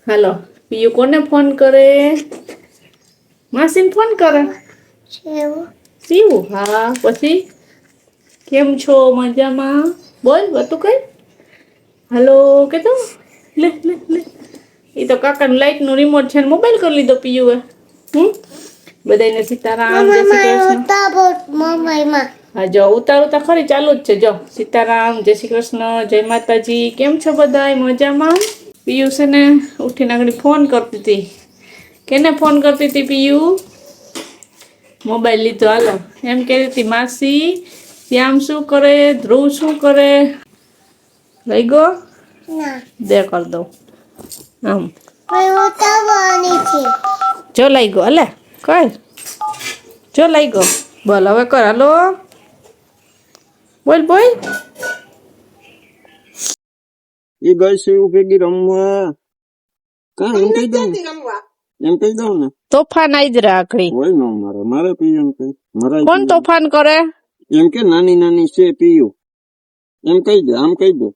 હાલો પીયુ કોને ફોન કરે? માસીને ફોન કરે. શિવ હા પછી કેમ છો મજામાં? બોલ બધું કઈ. હાલો કે તો લે લે લે એ તો કાકાનું લાઈટ નું રિમોટ છે ને મોબાઈલ કરી લીધો પીયુએ. બધાને સીતારામ જય શ્રી કૃષ્ણ. હા જો ઉતાર ખરી ચાલુ જ છે. જો સીતારામ જય શ્રી કૃષ્ણ જય માતાજી. કેમ છો બધાય મજામાં? પિયુષ ને ઉઠીને આગળ ફોન કરતી હતી. કેને ફોન કરતી હતી પિયુ? મોબાઈલ લીધો હાલો એમ કહેતી હતી માસી શ્યામ શું કરે, ધ્રુવ શું કરે? લઈ ગયો દે કર દઉં આમ જો લઈ ગયો અલે કર જો લઈ ગયો. બોલ હવે કર હાલો બોલ બોલ. એ ગઈ છે એવું ભેગી રમવા. કા એમ કહી દઉં એમ કહી દઉં ને તોફાન આઈ જ રાખડી હોય ન મારે પીયું એમ કઈ મારા કોણ તોફાન કરે એમ કે નાની નાની છે પીયું એમ કહી દે. આમ કહી દે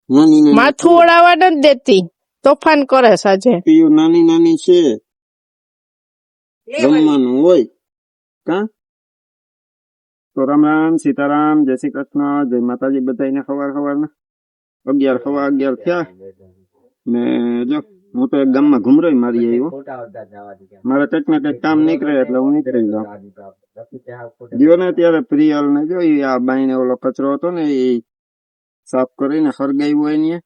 નાની નાની માથું ઓળાવા નથી દેતી તોફાન કરે સાજે. પીયું નાની નાની છે રમવાનું હોય. કા તો રામ રામ સીતારામ જય શ્રી કૃષ્ણ જય માતાજી બધાને સવાર સવારના 11 થયા ને જો હું તો એક ગામમાં ઘુમરોય મારી આવ્યો. મારે કંઈક ને કંઈક કામ નીકળે એટલે હું નીકળી જાઉં. ગયો ને ત્યારે પ્રિયલ ને જો આ બાઈને ઓલો કચરો હતો ને એ સાફ કરીને હરગાવ્યો એને.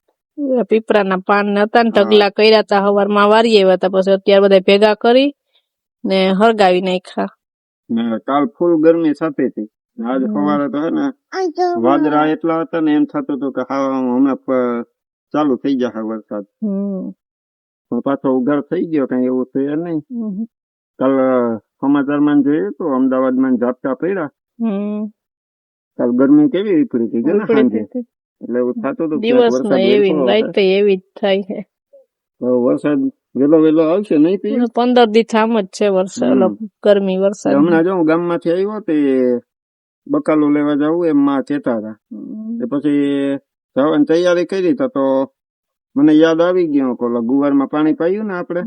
પીપળાના પાન ને હતા ને ઢગલા કર્યા હતા સવારમાં વારી આવ્યા હતા પછી અત્યારે બધા ભેગા કરી ને હરગાવી નાખ્યા. ને કાલ ફૂલ ગરમી સાથે હતી. આજ સવારે તો હે ને વાદળા એટલા હતા ને એમ થતું હતું કે હા હમણાં ચાલુ થઈ જશે વરસાદ. પાછો ઉઘાડ થઈ ગયો કઈ એવું છે નહીં. કાલ સમાચારમાં જોયું તો અમદાવાદમાં ઝાપટા પડ્યા. કાલ ગરમી કેવી વિપરી થઈ ગઈ ને સાંજે એટલે એવું થતું હતું એવી થાય છે. વરસાદ વેલો આવશે નહીં પી 15 દી આમ જ છે વરસાદ ગરમી વરસાદ. હમણાં જો હું ગામમાંથી આવ્યો તે બકાલું લેવા જવું એમ માં કહેતા હતા. પછી જવાની તૈયારી કરી તો મને યાદ આવી ગયો કે ઓલા ગુવારમાં પાણી પાયું ને આપડે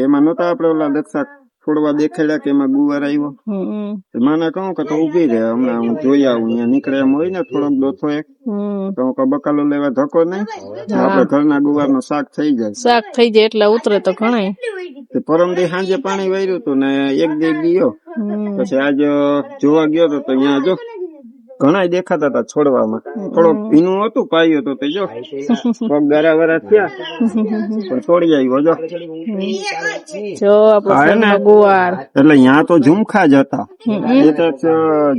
એમાં નતા આપડે ઓલા દક્ષા છોડવા દેખાડ્યા કે એમાં ગુવાર આવ્યો. માને કહું કે તો ઉભી રહે હમણાં હું જોઈ આવું. અહીંયા નીકળે એમ હોય ને થોડોક દોથો એક તો હું બકાલો લેવા ધક્કો નહીં આપડે ઘરના ગુવાર નું શાક થઈ જાય એટલે ઉતરે તો ઘણા. પરમ દી સાંજે પાણી વાર્યું હતું ને એક દી ગયો પછી આજ જોવા ગયો તો અહીંયા જો ઘણા દેખાતા હતા છોડવામાં. થોડોક ભીનું હતું પાયું તો જો પગ ગારા વારા થયા પણ છોડી આવ્યો જો ગુવાર. એટલે અહીંયા તો ઝુમખા જ હતા.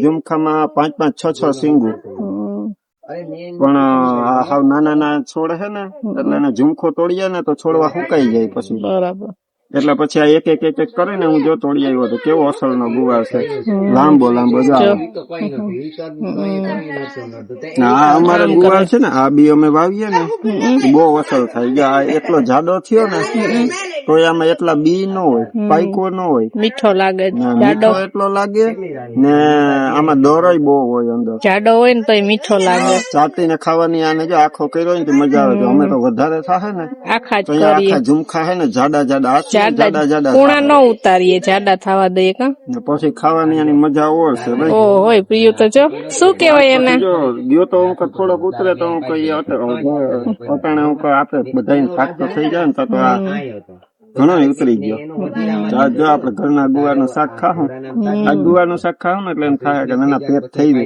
ઝુમખામાં 5-5 6-6 સિંગું પણ હાવ નાના છોડ હે ને એટલે એને ઝુમખો તોડીએ ને તો છોડવા સુકાઈ જાય પછી. બરાબર. એટલે પછી આ એક કરીને હું જો તોડી આવ્યો હતો. કેવો અસલ નો ગુવાર છે લાંબો હા અમારે ગુવાર છે ને આ બી અમે વાવીએ ને બહુ અસલ થાય. એટલો જાડો થયો ને તો આમાં એટલા બી ન હોય પાઈકો ન હોય મીઠો લાગે એટલો લાગે ને આમાં દોરાય બહુ હોય અંદર જાડો હોય ને તો મીઠો લાગે. ચાટીને ખાવાની આને જો આખો કર્યો ને તો મજા આવે. અમે તો વધારે થાય ને આખા ઝુમખા હે ને જાડા કુણા ન ઉતારીએ જાડા થવા દઈએ પછી ખાવાની એની મજા ઓરશે. હોય પ્રિય તો જો શું કેવાય એને જો ગયો તો હું થોડોક ઉતરે તો હું કઈ અટાણે હું આપે બધા શાક તો થઈ જાય ને તો આ ઘણો ઉતરી ગયો. જો આપડે ઘરના ગુવાર નું શાક ખાવું આ ગુવાર નું શાક ખાવું ને એટલે એમ થાય કે નાના પેટ થઈ ગયું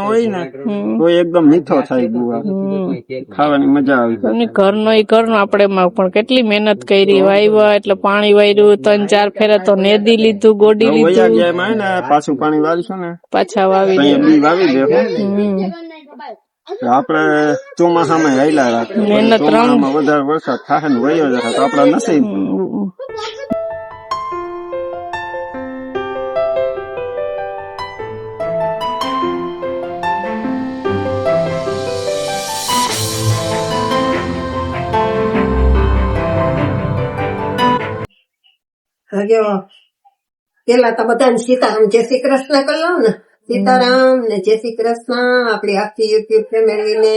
હોય ને તો એકદમ મીઠો થાય ગુવાર ખાવાની મજા આવી. ઘરનો આપડે પણ કેટલી મહેનત કરી વાવ્યા એટલે પાણી વાર્યું 3-4 ફેરા તો નેદી લીધું ગોડી લીધું ને પાછું પાણી વાળીશું ને પાછા વાવી દે. આપડે ચોમાસામાં હાઈલા રાખીએ ચોમાસામાં વધારે વરસાદ થાય ને વયો જાય તો આપડા નસીબ. પેલા તો બધાને સીતારામ જય શ્રી કૃષ્ણ કરી લઉં ને. સીતારામ ને જય શ્રી કૃષ્ણ આપડી આખી યુટ્યુબ ફેમિલી ને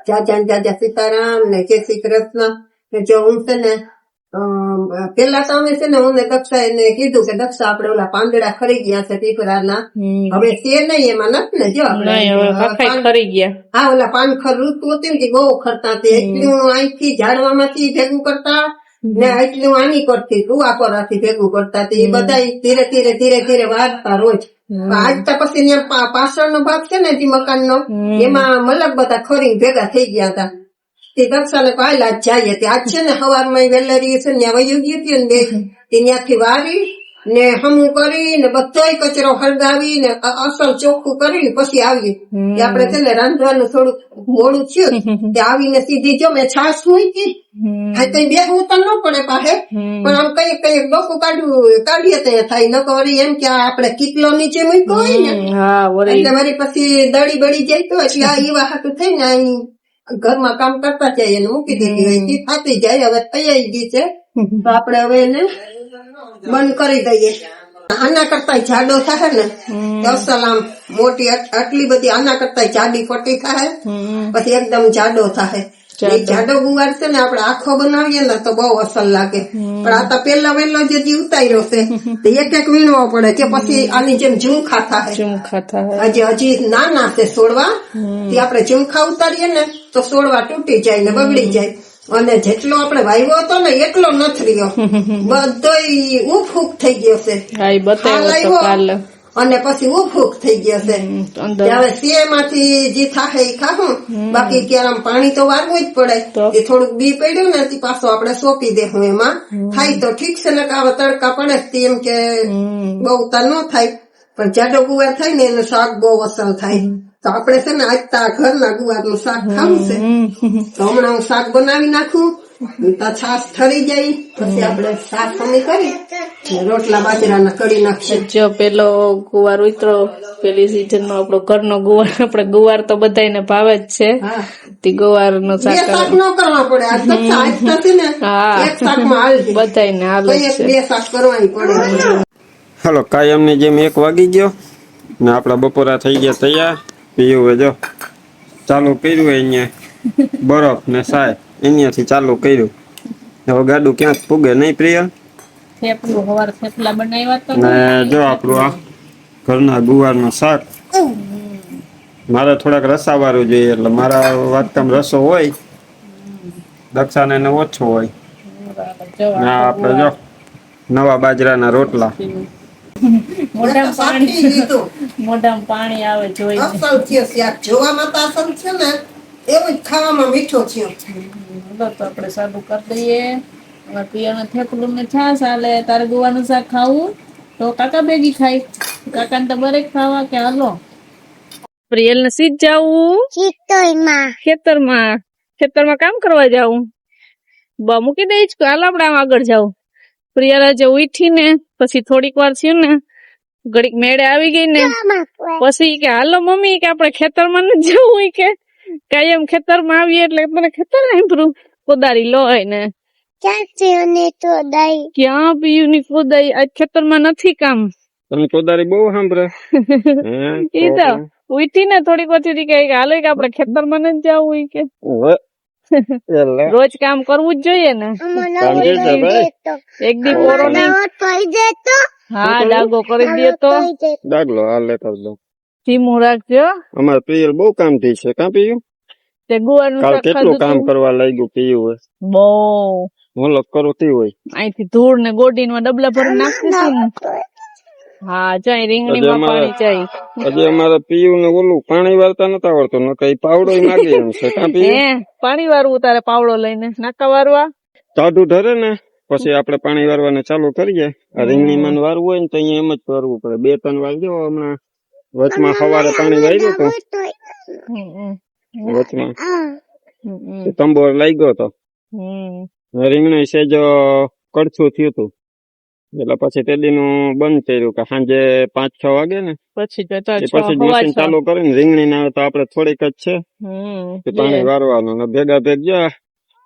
જાજા સીતારામ ને જય શ્રી કૃષ્ણ ને જો હું છે ને પેલા તો અમે છે ને હું ને દક્ષા એને કીધું કે દક્ષા આપણે ઓલા પાંદડા ખરી ગયા છે પીપળાના હવે છે નહીં એમાં નથી ને જો નહીં હવે કાકાઈ ખરી ગયા. હા ઓલા પાનખર ઋતુ હતી ને તે બહુ ખરતા હતી એટલું અહીંથી ઝાડવામાંથી ભેગું કરતા ને એટલું આની કરતી કુવાપરાથી ભેગું કરતા તે બધા ધીરે ધીરે ધીરે ધીરે વાળતા રોજ આજ તો પછી ત્યાં પાછળનો ભાગ છે ને જે મકાનનો એમાં મલક બધા ખરી ભેગા થઈ ગયા હતા તે દક્ષાને કાલ આજ જઈએ તે આજ છે ને સવારમાં વેલેરી છે ત્યાં વયું ગયું હતું ને બે તે ત્યાંથી વારી ને હમું કરી ને બધોય કચરો હળગાવી ને અસલ ચોખ્ખું કરીને પછી આવીએ આપડે છે ને રાંધવાનું થોડુંક મોડું થયું તે આવીને સીધી જો મેં છાશ મૂકી હા કઈ બેહવું તો ન પડે પાસે પણ આમ કઈ કઈ ડોકું કાઢીએ તો થાય ન વળી એમ કે આપડે કેટલો નીચે મૂક્યો હોય ને એટલે વળી પછી દળી બળી જાય તો એટલે આ એવા હાટું થઈ ને અહીં ઘરમાં કામ કરતા જાય એને મૂકી દીધી હોય થાતી જાય હવે તૈયારી ગઈ છે તો આપડે હવે એને બંધ કરી દઈએ આના કરતા જાડો થાય ને અસલ આમ મોટી આટલી બધી આના કરતા જાડી ફટી થાય પછી એકદમ જાડો થાય એ જાડો ગુવાર છે ને આપડે આખો બનાવીએ ને તો બહુ અસલ લાગે પણ આ તો પેલા વેલો જે ઉતાર્યો છે તો એક એક વીણવો પડે કે પછી આની જેમ ઝુમખા થાય હજી નાના છે છોડવા તે આપડે ઝુમખા ઉતારીએ ને તો છોડવા તૂટી જાય ને બગડી જાય અને જેટલો આપડે વાવ્યો હતો ને એટલો નથી રહ્યો બધોય ઉફૂક થઈ ગયો છે અને પછી ઉફૂક થઈ ગયો છે હવે સીએમાંથી જે થાય એ ખાવું બાકી ક્યારે પાણી તો વારવું જ પડે એ થોડુંક બી પડ્યું ને તે પાછો આપડે સોંપી દેવું એમાં થાય તો ઠીક છે ને આવા તડકા પડે એમ કે બહુ ઉતાર ન થાય પણ જાડો ગુવાર થાય ને એનું શાક બહુ અસર થાય તો આપડે છે ને આજ ઘરના ગુવાર નું શાક ખાવું છે તો હમણાં હું શાક બનાવી નાખું છાશ ઠરી જાય પછી આપડે શાક સમી કરી રોટલા બાજરાના કરી નાખશે. જો પેલો ગુવાર ઉતરો પેલી સીઝન નો આપણો ઘરનો ગુવાર આપડે ગુવાર તો બધાને ભાવે જ છે તે ગુવાર નું શાક ન કરવા પડે આજ છે ને એક શાકમાં હાલ બધાને હાલે બે શાક કરવાની પડે. હાલો કાયમની જેમ 1 વાગી ગયો ને આપડા બપોરા થઈ ગયા તૈયાર પીવું જો ચાલુ કર્યું અહીંયા બરફ ને સાય અહીંયાથી ચાલુ કર્યું હવે ગાડું ક્યાં પૂગે નહીં પ્રિયલ થેપલા બનાવ્યા ને જો આપણું આ ઘરના ગુવારનું શાક મારે થોડાક રસા વાળું જોઈએ એટલે મારા વાટકામ રસો હોય દક્ષાને એને ઓછો હોય ને આપડે જો નવા બાજરાના રોટલા મોઢામાં પાણી આવે જોઈ અસલ થયો શાક જોવામાં તો અસલ છે ને એવું જ ખાવામાં મીઠો થયો તો આપણે સાદું કરી દઈએ. પિયાનું થેપલું ને છાશ હાલે તારે ગુવાનું શાક ખાવું તો કાકા ભેગી ખાય કાકાને તો બરે ખાવા કે હાલો પ્રિયલ ને સીધ જાવું ખેતરમાં કામ કરવા જાવું મૂકી દઈશ કે હાલ આપડે આમ આગળ જાવ. પ્રિયલ આજે ઉઠી ને પછી થોડીક વાર થયું ને ઘડીક મેળે આવી ગઈ ને પછી કે હાલો મમ્મી કે આપડે ખેતરમાં ન જવું કે કાયમ ખેતરમાં આવીએ એટલે મને ખેતર સાંભળ્યું કોદારી લોય ને ક્યાં પીયું ની કોદારી આજ ખેતરમાં નથી કામ તમે કોદારી બહુ સાંભળે ઈ તો ઉઠી ને થોડીક વાર કે હાલો કે આપડે ખેતરમાં ન જવું કે રોજ કામ કરવું જ જોઈએ ને એક દી પોરો નહીં હા ડાગો કરી દે તો ડાગલો હાલે કર દો ધીમું રાખજો. અમારે પ્રિયલ બહુ કામ થઈ છે કાં પીયું તે ગુવાનું શાક કેટલું કામ કરવા લાગ્યું પીયું બહુ મોલક કરતી હોય અહીંથી ધૂળ ને ગોડી માં ડબલા ભરી નાખતી ને હા જાય રીંગણી માં પાણી જાય હજી અમારે પીયું ને ઓલું પાણી વાળતા નતા આવડતું ન કઈ પાવડો માગે એમ છે કાં પીયું પાણી વારવું તારે પાવડો લઈને નાકા વારવા ટાઢું ઢરે ને પછી આપડે પાણી વારવાને ચાલુ કરીએ આ રીંગણી માં વારવું હોય ને તો અહીંયા એમ જ કરવું પડે 2-3 વાર જો હમણાં વચમાં સવારે પાણી વાર્યું હતું વચમાં તંબોર લઈ ગયો તો રીંગણી સેજ કડછું થયું હતું એટલે પછી તે દી નું બંધ કર્યું કે સાંજે 5-6 વાગે ને પછી મશીન ચાલુ કરીને રીંગણી ના તો આપડે થોડીક જ છે પાણી વારવાનું ને ભેગા ભેગ ગયા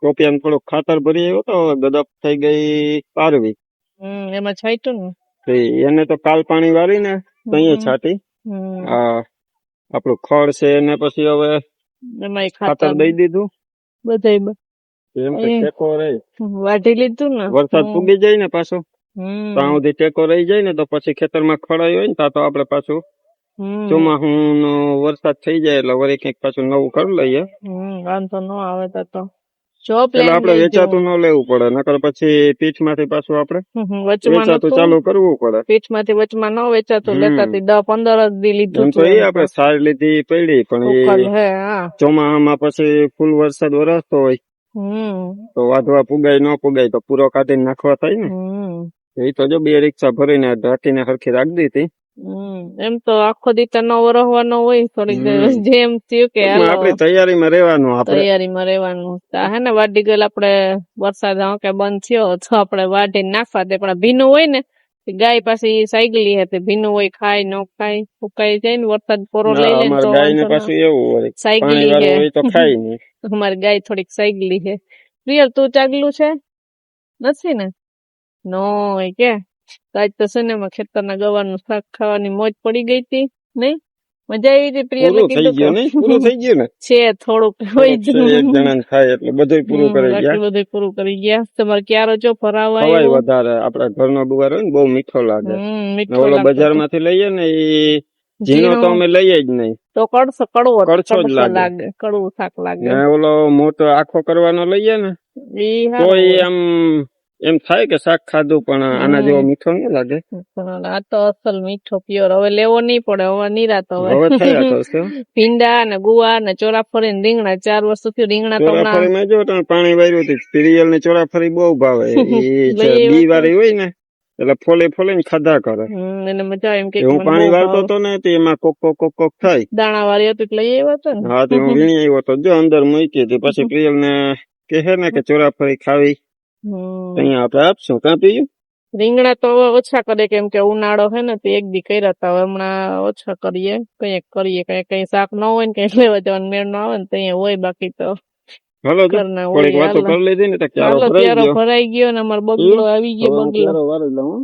ટોપિયા થોડુંક ખાતર ભરી આવ્યો તો ગદપ થઈ ગઈ પારવી એમાં છાંટ્યું ને એને તો કાલ પાણી વારી ને અહીંયા છાંટી આ આપણું ખડ છે ને પછી હવે એમાંય ખાતર ખાતર દઈ દીધું બધાય એમ તો એ. ટેકો રહે વાઢી લીધું ને વરસાદ પૂગી જાય ને પાછો હમ ત્યાં સુધી ટેકો રહી જાય ને તો પછી ખેતરમાં ખડાઈ હોય ને ત્યાં તો આપણે પાછું હમ ચોમાસું નો વરસાદ થઈ જાય એટલે વળી કંઈક પાછું નવું કરી લઈએ વાંધો ન આવે તો જો એટલે પ્લાન આપણે વેચાતું ન લેવું પડે નકર પછી પીઠ માંથી પાછું આપણે વચમાં વેચાતું નતું ચાલુ કરવું પડે પીઠ માંથી વચમાં ન વેચાતું હમ. લેતા 10-15 દી લીધું એમ તો એ આપણે સાર લીધી પડી પણ ઉકલ એ હે હા ચોમાસામાં પછી ફૂલ વરસાદ વરસતો હોય હમ તો વાઢવા પુગાય ન પુગાય તો પૂરો કાઢીને નાખવા થાય ને એ તો જો 2 રિક્ષા ભરીને ઢાંકીને હરખી રાખી દીધી એમ તો આખો દી તો ન વરહવાનો હોય થોડીક જેમ થયું કે હાલો આપણી તૈયારીમાં રહેવાનું આપણે તૈયારીમાં રહેવાનું હે ને વાડી ગયેલ આપડે વરસાદ કે બંધ થયો તો આપડે વાઢીને નાખવા દે પણ ભીનું હોય ને ગાય પાછી સાયકલી હતી ભીનું હોય ખાય ન ખાય ફૂકાઈ જાય ને વરસાદ પૂરો લઈ લે અમારે તો ગાય ને પાછું એવું હોય સાયકલી પાણી વાળું હોય તો ખાય નહીં અમારી ગાય થોડીક સાયકલી છે રિયલ તું ચાગલું છે નથી ને નો કે આજ તો છે ને એમાં ખેતરના ગવાનું શાક ખાવાની મોજ પડી ગઈ હતી નહીં મજા આવી હતી પ્રિય પૂરું થઈ ગયું નહીં પૂરું થઈ ગયું ને છે થોડુંક હોય જ એક જણા ખાય એટલે બધું પૂરું કરી ગયા બાકી બધું પૂરું કરી ગયા તમારે ક્યારો જો ફરાવા ખવાય આવ્યો વધારે આપડા ઘરનો ગુવાર હોય ને બહુ મીઠો લાગે ને મીઠો ઓલો લાગતો બજાર માંથી લઈએ ને એ ઝીણો તો અમે લઈએ જ નહીં તો કડવો કડછો જ કડવો લાગે. લાગે કડવું શાક લાગે ને ઓલો મોટો આખો કરવાનો લઈએ ને ઈ તો હારું એ હોય. આમ એમ થાય કે શાક ખાધું પણ આના જેવો મીઠો ન લાગે પણ આ તો અસલ મીઠો પ્યોર હવે લેવો નહીં પડે હવે નિરાત હવે હવે થયા તો છે ભીંડા ને ગુવાર ને ચોરાફળી ને રીંગણા 4 વર્ષથી રીંગણા તો હમણાં ચોરાફળીમાં જો તમે પાણી વાર્યું હતું પિરિયલ ની ચોરાફળી બહુ ભાવે એ લઈ બી વાળી હોય ને એટલે ફોલે ને ખાધા કરે એને મજા આવે એમ કે હું પાણી વાળતો હતો ને તો એમાં કોક થાય દાણા વાળી હતું એટલે લઈ આવ્યો હતો ને હા તો હું વીણી આવ્યો તો જો અંદર મૂકી હતી પછી પ્રિયલ ને કહે ને કે ચોરાફળી ખાવી અહીંયા આપણે આપશું કાં પીયું રીંગણા તો હવે ઓછા કરે કેમ કે ઉનાળો હે ને તે એક દી કર્યા હતા હવે હમણાં ઓછા કરીએ કઈ શાક ન હોય ને કઈ લેવા જવાનું મેળ ન આવે ને તો હોય બાકી તો હાલો જો ઘરના થોડીક હોય વાતો કરી લીધી ને તો ક્યારો હાલો ભરાઈ ત્યારો ગયો ભરાઈ ગયો ને અમારો બગલો આવી ગયો હવે હું બગલો ક્યારો વાળી લઉં હો.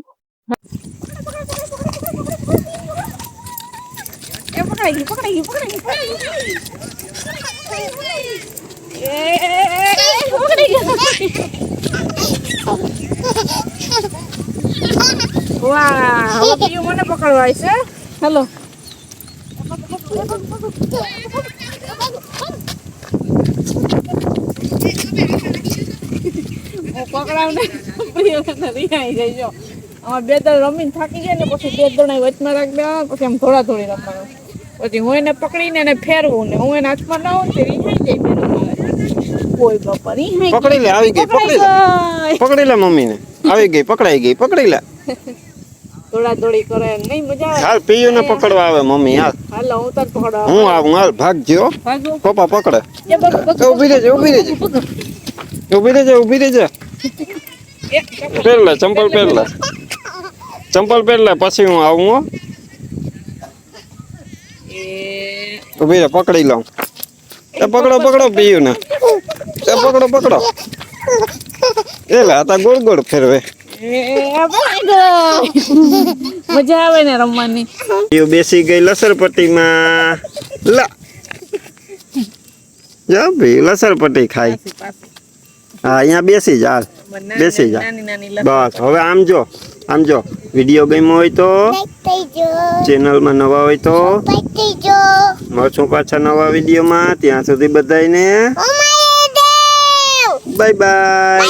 વાહ હવે પીયું મને પકડવા છે હેલો હું પકડાવ ને પ્રિયને રિહાઈ જાય જો આમાં 2 દળ રમીને થાકી જાય ને પછી 2 દળ વચમાં રાખ દેવા પછી આમ થોડી રમવાનું પછી હું એને પકડીને એને ફેરવું ને હું એને હાથમાં ના હોઉં તો રિહાઈ જાય કોઈ બાપા રિહાઈ પકડી લે આવી ગઈ પકડી લે મમ્મી ને આવી ગઈ પકડાઈ ગઈ પકડી લે દોડી કરે નહીં મજા આવે હાલ પીયું ને પકડવા આવે મમ્મી હાલ હાલો હું તને પકડવા હું આવું હાલ ભાગજો ભાગો પપ્પા પકડે એ બગ ઊભી રહેજે પહેર લે ચંપલ પહેર લે પછી હું આવું હો ઊભી રહે પકડી લઉં એ પકડો પીયું ને એ પકડો એ લે આ ગોળ ફેરવે મજા આવે ને રમવાની પીયું બેસી ગઈ લસરપટ્ટીમાં લા જા ભાઈ લસરપટ્ટી ખાઈ હા અહીંયા બેસી જા બેસી જા બસ હવે આમ જો વિડીયો ગમ્યો હોય તો ચેનલમાં નવા હોય તો મળશું પાછા નવા વિડીયોમાં ત્યાં સુધી બધાને બાય બાય